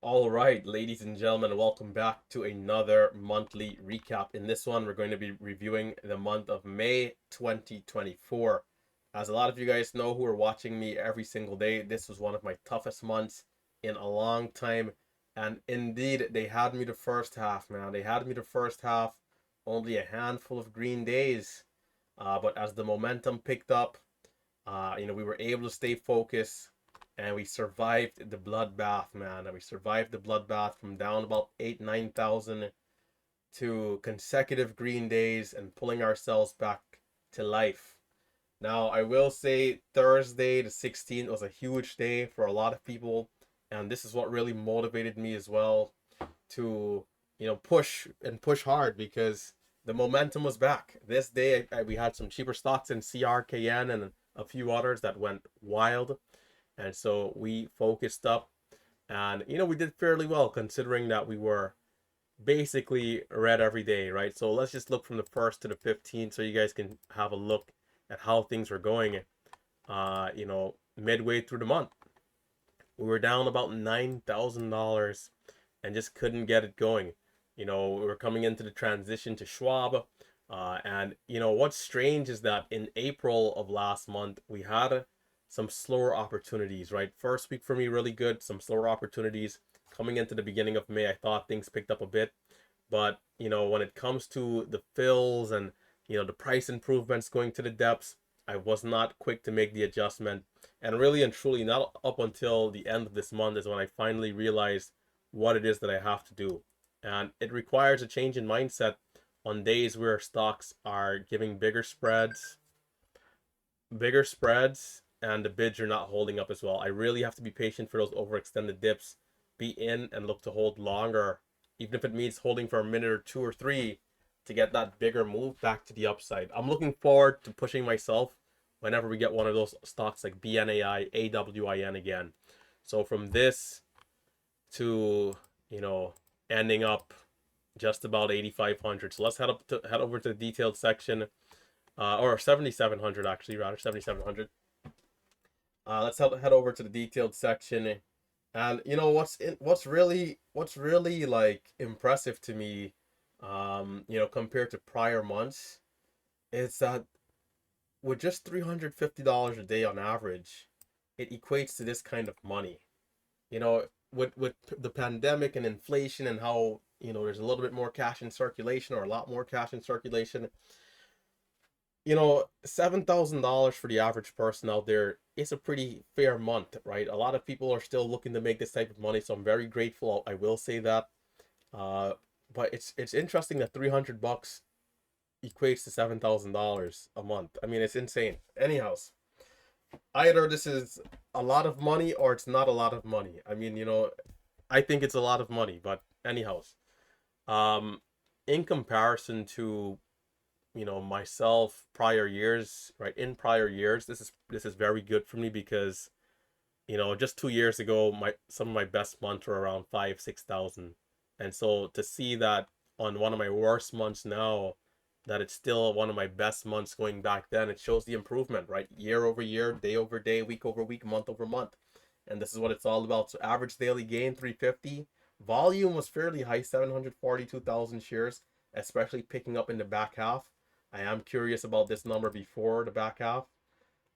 All right, ladies and gentlemen, welcome back to another monthly recap. In this one, we're going to be reviewing the month of May 2024. As a lot of you guys know who are watching me every single day, this was one of my toughest months in a long time. And indeed, they had me the first half, man. They had me the first half, only a handful of green days. But as the momentum picked up, we were able to stay focused and we survived the bloodbath, man. And we survived the bloodbath from down about 9,000 to consecutive green days and pulling ourselves back to life. Now, I will say Thursday, the 16th, was a huge day for a lot of people. And this is what really motivated me as well to, push and push hard because the momentum was back. This day, we had some cheaper stocks in CRKN and a few others that went wild. And so we focused up and, we did fairly well considering that we were basically red every day, right? So let's just look from the 1st to the 15th so you guys can have a look at how things were going, midway through the month. We were down about $9,000 and just couldn't get it going. We were coming into the transition to Schwab. And, what's strange is that in April of last month, we had some slower opportunities, right? First week for me, really good. Some slower opportunities. Coming into the beginning of May, I thought things picked up a bit. But, when it comes to the fills and, the price improvements going to the depths, I was not quick to make the adjustment. And really and truly, not up until the end of this month is when I finally realized what it is that I have to do. And it requires a change in mindset on days where stocks are giving bigger spreads, and the bids are not holding up as well. I really have to be patient for those overextended dips, be in and look to hold longer, even if it means holding for a minute or two or three to get that bigger move back to the upside. I'm looking forward to pushing myself whenever we get one of those stocks like BNAI, AWIN again. So from this to, ending up just about 8,500. So let's head over to the detailed section, or 7,700 actually, rather 7,700. Let's head over to the detailed section, and what's really like impressive to me, compared to prior months, is that with just $350 a day on average, it equates to this kind of money. With the pandemic and inflation and how there's a little bit more cash in circulation or a lot more cash in circulation. $7,000 for the average person out there is a pretty fair month, right? A lot of people are still looking to make this type of money, so I'm very grateful. I will say that. Uh, but it's interesting that $300 equates to $7,000 a month. I mean, it's insane. Anyhow, either this is a lot of money or it's not a lot of money. I mean, I think it's a lot of money, but anyhow, um, in comparison to myself prior years, right? In prior years, this is very good for me because just 2 years ago, some of my best months were around 5,000-6,000, and so to see that on one of my worst months now, that it's still one of my best months going back then, it shows the improvement, right? Year over year, day over day, week over week, month over month, and this is what it's all about. So average daily gain 350, volume was fairly high, 742,000 shares, especially picking up in the back half. I am curious about this number before the back half.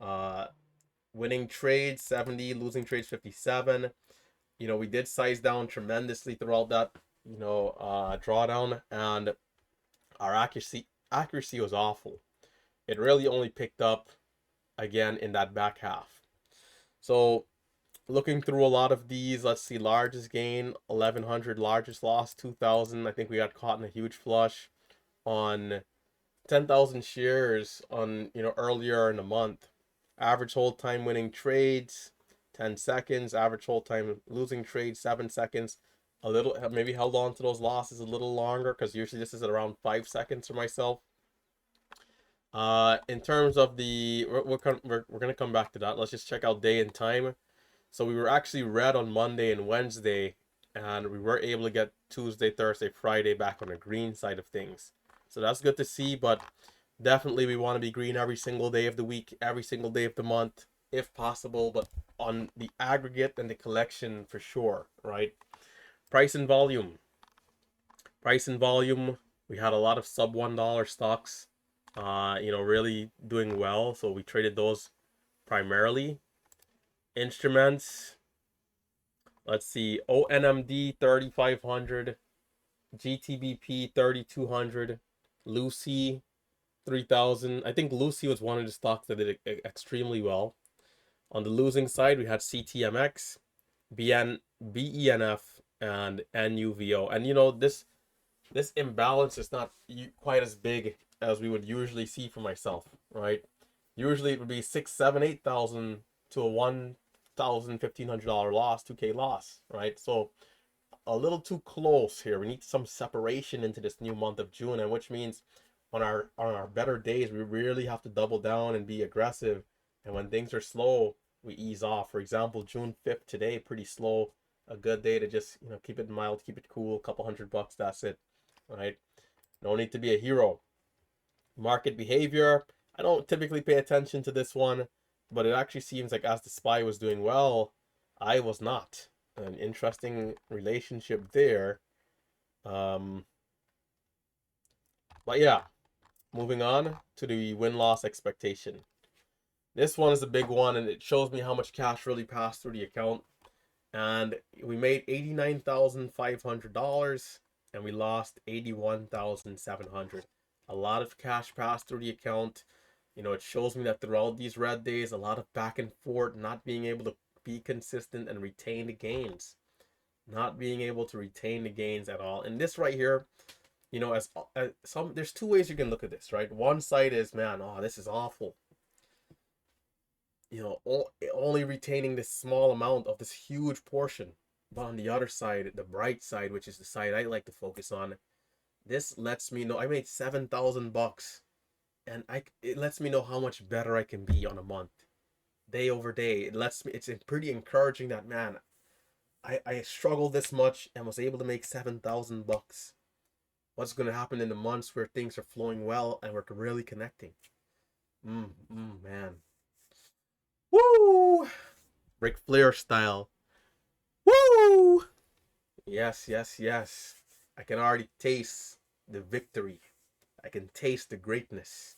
Uh, Winning trades 70, losing trades 57. We did size down tremendously throughout that drawdown, and our accuracy was awful. It really only picked up again in that back half. So looking through a lot of these, let's see, largest gain 1,100, largest loss 2,000. I think we got caught in a huge flush on 10,000 shares on earlier in the month. Average hold time winning trades 10 seconds. Average hold time losing trades 7 seconds. A little, maybe held on to those losses a little longer because usually this is at around 5 seconds for myself. In terms of the, we're gonna come back to that. Let's just check out day and time. So we were actually red on Monday and Wednesday, and we were able to get Tuesday, Thursday, Friday back on the green side of things. So that's good to see, but definitely we want to be green every single day of the week, every single day of the month, if possible, but on the aggregate and the collection for sure, right? Price and volume. Price and volume. We had a lot of sub $1 stocks, really doing well. So we traded those primarily. Instruments. Let's see. ONMD 3500, GTBP 3200, Lucy 3000. I think Lucy was one of the stocks that did extremely well. On the losing side, we had CTMX, BENF, and NUVO. And this imbalance is not quite as big as we would usually see for myself, right? Usually it would be 6, 7, 8,000 to a $1,000, $1,500 loss, 2K loss, right? So a little too close here. We need some separation into this new month of June, and which means on our better days, we really have to double down and be aggressive. And when things are slow, we ease off. For example, June 5th today, pretty slow. A good day to just keep it mild, keep it cool, a couple $100, that's it, right? No need to be a hero. Market behavior. I don't typically pay attention to this one, but it actually seems like as the SPY was doing well, I was not. An interesting relationship there. But yeah, moving on to the win-loss expectation. This one is a big one, and it shows me how much cash really passed through the account. And we made $89,500, and we lost $81,700. A lot of cash passed through the account. It shows me that throughout these red days, a lot of back and forth, not being able to be consistent and retain the gains. Not being able to retain the gains at all. And this right here, as there's two ways you can look at this, right? One side is, man, oh, this is awful. Only retaining this small amount of this huge portion. But on the other side, the bright side, which is the side I like to focus on, this lets me know I made $7,000, and it lets me know how much better I can be on a month, day over day. It's pretty encouraging that, man, I struggled this much and was able to make $7,000. What's going to happen in the months where things are flowing well and we're really connecting? Man. Woo! Ric Flair style. Woo! Yes, yes, yes. I can already taste the victory. I can taste the greatness.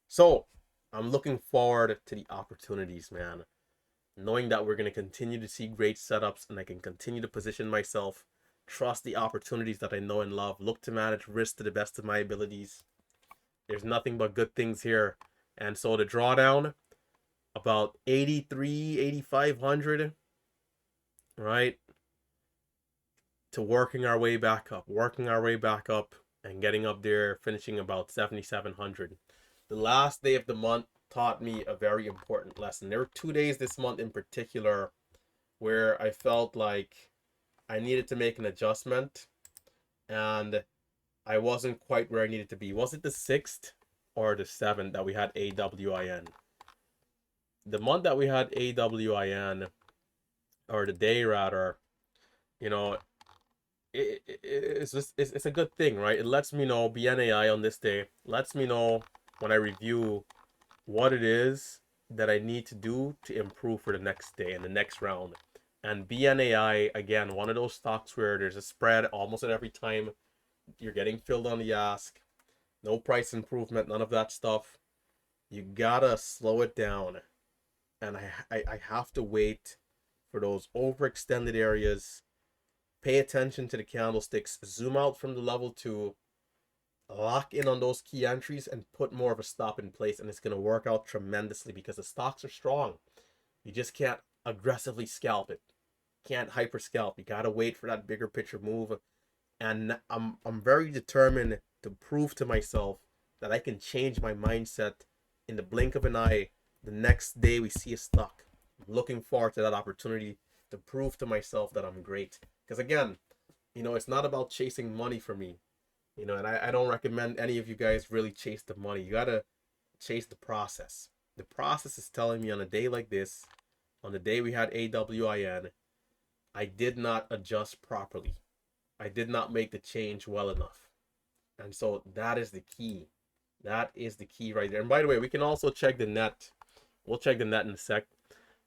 So, I'm looking forward to the opportunities, man. Knowing that we're going to continue to see great setups and I can continue to position myself, trust the opportunities that I know and love, look to manage risk to the best of my abilities. There's nothing but good things here. And so the drawdown, about 83, 8,500, right? To working our way back up, and getting up there, finishing about 7,700. The last day of the month taught me a very important lesson. There were 2 days this month in particular where I felt like I needed to make an adjustment and I wasn't quite where I needed to be. Was it the 6th or the 7th that we had AWIN? The month that we had AWIN, or the day rather, it's a good thing, right? It lets me know, BNAI on this day lets me know when I review what it is that I need to do to improve for the next day and the next round. And BNAI, again, one of those stocks where there's a spread almost at every time. You're getting filled on the ask. No price improvement, none of that stuff. You gotta slow it down. And I have to wait for those overextended areas. Pay attention to the candlesticks. Zoom out from the level 2. Lock in on those key entries and put more of a stop in place, and it's going to work out tremendously because the stocks are strong. You just can't aggressively scalp it. Can't hyper scalp. You got to wait for that bigger picture move. And I'm very determined to prove to myself that I can change my mindset in the blink of an eye the next day we see a stock. I'm looking forward to that opportunity to prove to myself that I'm great. Because again, it's not about chasing money for me. And I don't recommend any of you guys really chase the money. You gotta chase the process. The process is telling me on a day like this, on the day we had AWIN, I did not adjust properly. I did not make the change well enough. And so that is the key. That is the key right there. And by the way, we can also check the net. We'll check the net in a sec.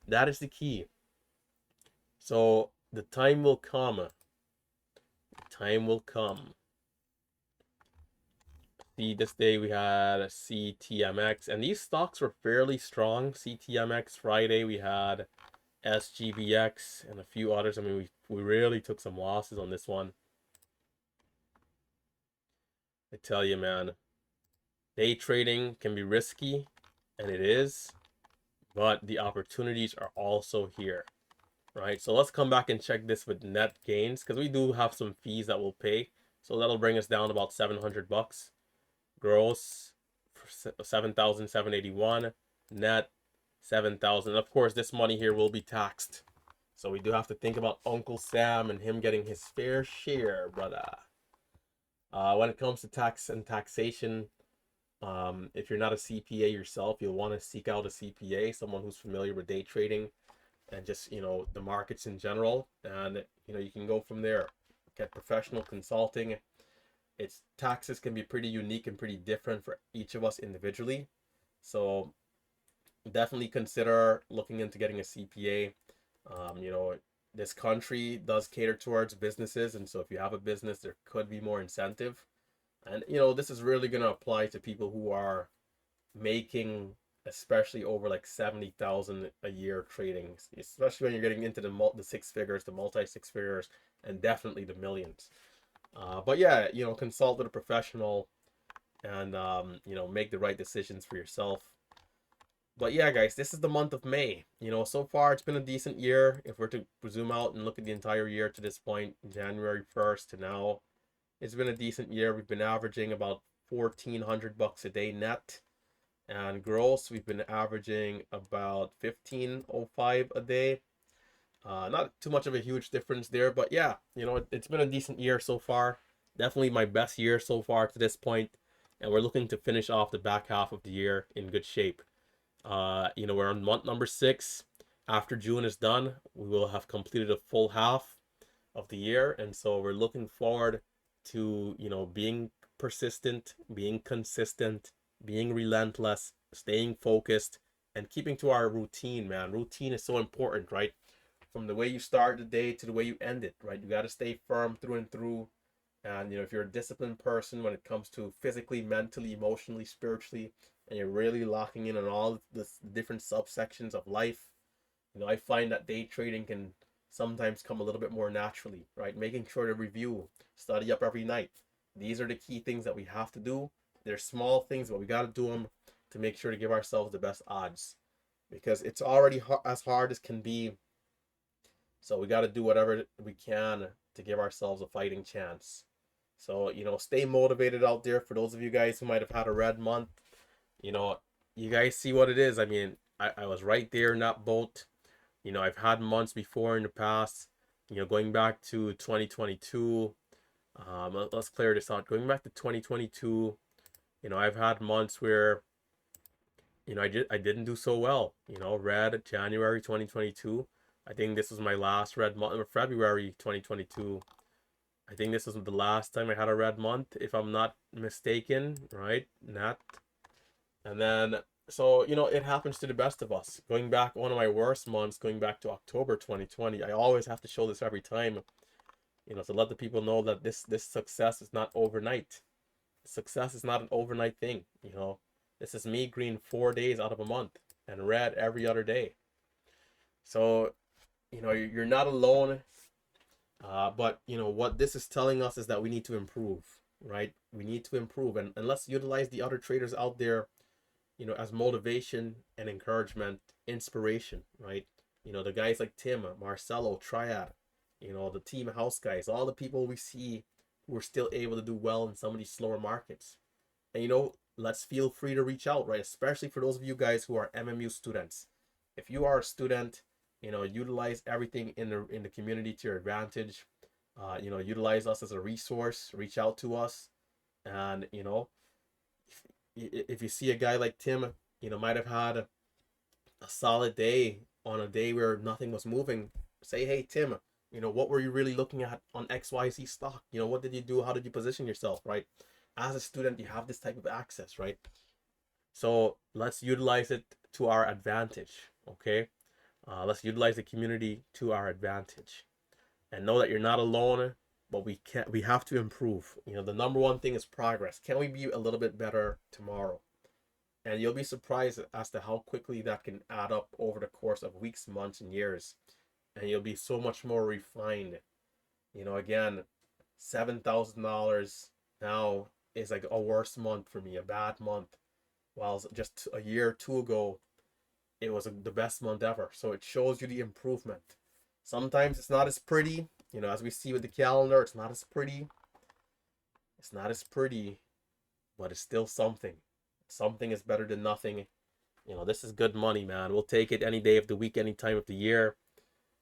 That is the key. So the time will come time will come. See, this day we had a CTMX, and these stocks were fairly strong. CTMX Friday, we had SGBX and a few others. I mean, we really took some losses on this one. I tell you, man, day trading can be risky, and it is, but the opportunities are also here, right? So let's come back and check this with net gains, because we do have some fees that we'll pay. So that'll bring us down about 700 bucks. Gross 7,781, net 7,000. Of course, this money here will be taxed. So we do have to think about Uncle Sam and him getting his fair share, brother. When it comes to tax and taxation, if you're not a CPA yourself, you'll want to seek out a CPA, someone who's familiar with day trading and just, the markets in general. And, you can go from there. Get professional consulting. Its taxes can be pretty unique and pretty different for each of us individually. So definitely consider looking into getting a CPA. This country does cater towards businesses, and so if you have a business, there could be more incentive. And this is really going to apply to people who are making, especially over like 70,000 a year trading, especially when you're getting into the six figures, the multi six figures, and definitely the millions. But yeah, consult with a professional and make the right decisions for yourself. But yeah, guys, this is the month of May. So far it's been a decent year. If we're to zoom out and look at the entire year to this point, January 1st to now, it's been a decent year. We've been averaging about 1,400 bucks a day net, and gross we've been averaging about 1,505 a day. Not too much of a huge difference there, but yeah, it's been a decent year so far. Definitely my best year so far to this point, and we're looking to finish off the back half of the year in good shape. We're on month number 6. After June is done, we will have completed a full half of the year, and so we're looking forward to being persistent, being consistent, being relentless, staying focused, and keeping to our routine. Man, routine is so important, right? From the way you start the day to the way you end it, right? You got to stay firm through and through. And if you're a disciplined person when it comes to physically, mentally, emotionally, spiritually, and you're really locking in on all the different subsections of life, I find that day trading can sometimes come a little bit more naturally, right? Making sure to review, study up every night. These are the key things that we have to do. They're small things, but we got to do them to make sure to give ourselves the best odds, because it's already as hard as can be. So we got to do whatever we can to give ourselves a fighting chance. So, stay motivated out there. For those of you guys who might have had a red month, you guys see what it is. I mean, I was right there in that boat. I've had months before in the past, going back to 2022. Let's clear this out. Going back to 2022, I've had months where, I didn't do so well. Red January 2022. I think this was my last red month. February 2022. I think this was the last time I had a red month, if I'm not mistaken, right? Not. And then, so, it happens to the best of us. Going back, one of my worst months, going back to October 2020, I always have to show this every time, to let the people know that this success is not overnight. Success is not an overnight thing, This is me green 4 days out of a month and red every other day. So, you're not alone. But what this is telling us is that we need to improve, right? We need to improve, and let's utilize the other traders out there, as motivation and encouragement, inspiration, right? The guys like Tim, Marcelo, Triad, the team house guys, all the people we see who are still able to do well in some of these slower markets. And let's feel free to reach out, right? Especially for those of you guys who are MMU students. If you are a student, utilize everything in the community to your advantage. Utilize us as a resource. Reach out to us, and if you see a guy like Tim, might have had a solid day on a day where nothing was moving. Say, hey Tim, what were you really looking at on XYZ stock? What did you do? How did you position yourself, right? As a student, you have this type of access, right? So let's utilize it to our advantage, okay? Let's utilize the community to our advantage, and know that you're not alone. but we have to improve. You know, the number one thing is progress. Can we be a little bit better tomorrow? And you'll be surprised as to how quickly that can add up over the course of weeks, months, and years. And you'll be so much more refined. You know, again, $7,000 now is like a worse month for me, a bad month. While just a year or two ago, it was the best month ever. So it shows you the improvement. Sometimes it's not as pretty, you know, as we see with the calendar, it's not as pretty. It's not as pretty, but it's still something. Something is better than nothing. You know, this is good money, man. We'll take it any day of the week, any time of the year.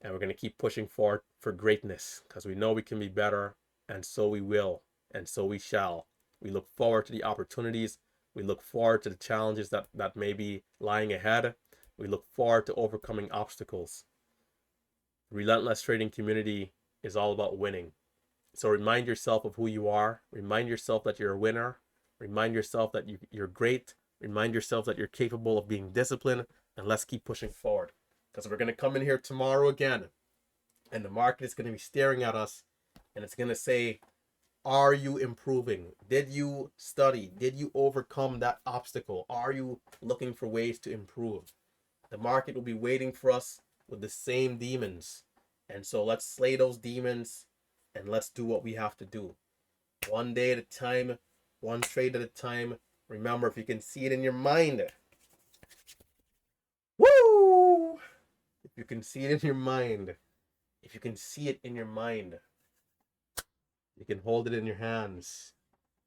And we're going to keep pushing forward for greatness because we know we can be better. And so we will. And so we shall. We look forward to the opportunities. We look forward to the challenges that may be lying ahead. We look forward to overcoming obstacles. Relentless trading community is all about winning. So remind yourself of who you are. Remind yourself that you're a winner. Remind yourself that you're great. Remind yourself that you're capable of being disciplined. And let's keep pushing forward. Because we're going to come in here tomorrow again. And the market is going to be staring at us. And it's going to say, are you improving? Did you study? Did you overcome that obstacle? Are you looking for ways to improve? The market will be waiting for us with the same demons. And so let's slay those demons and let's do what we have to do. One day at a time, one trade at a time. Remember, if you can see it in your mind, woo! If you can see it in your mind, if you can see it in your mind, you can hold it in your hands.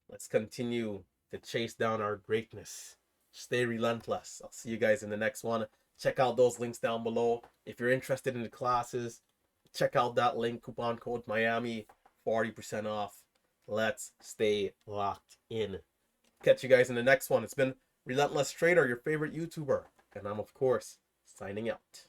Let's continue to chase down our greatness. Stay relentless. I'll see you guys in the next one. Check out those links down below. If you're interested in the classes, check out that link, coupon code Miami, 40% off. Let's stay locked in. Catch you guys in the next one. It's been Relentless Trader, your favorite YouTuber. And I'm, of course, signing out.